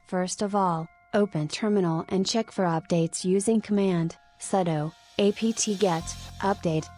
First of all, open terminal and check for updates using command sudo apt-get update.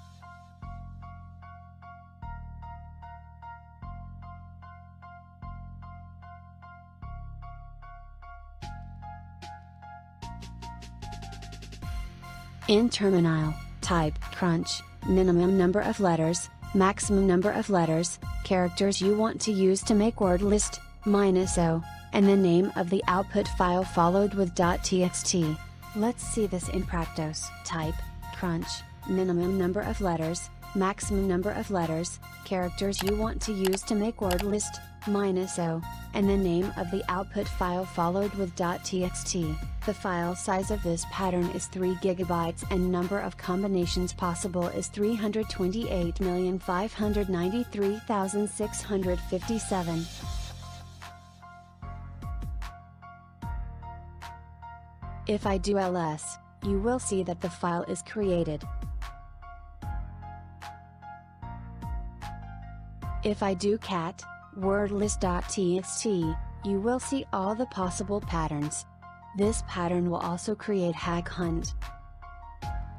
In terminal, type crunch, minimum number of letters, maximum number of letters, characters you want to use to make word list, -o, and the name of the output file followed with .txt. Let's see this in practice. Type crunch, minimum number of letters, maximum number of letters, characters you want to use to make word list, -o, and the name of the output file followed with .txt. The file size of this pattern is 3 GB and number of combinations possible is 328,593,657. If I do ls, you will see that the file is created. If I do cat, wordlist.txt, you will see all the possible patterns. This pattern will also create hack hunt.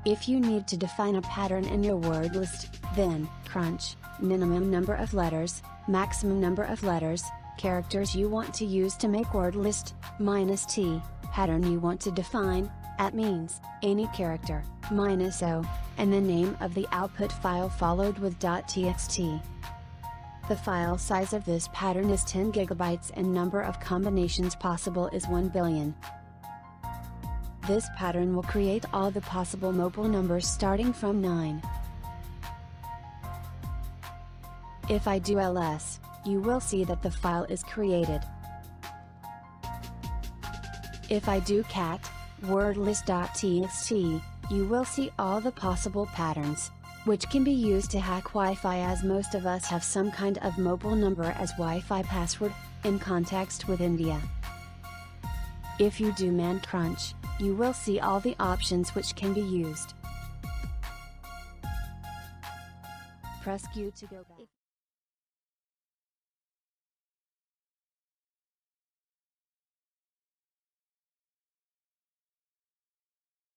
If you need to define a pattern in your word list, then crunch, minimum number of letters, maximum number of letters, characters you want to use to make word list, -t, pattern you want to define, means any character, -o, and the name of the output file followed with .txt. The file size of this pattern is 10 GB and number of combinations possible is 1 billion. This pattern will create all the possible mobile numbers starting from 9. If I do ls, you will see that the file is created. If I do cat, wordlist.txt, you will see all the possible patterns, which can be used to hack Wi-Fi, as most of us have some kind of mobile number as Wi-Fi password, in context with India. If you do man crunch, you will see all the options which can be used. Press Q to go back.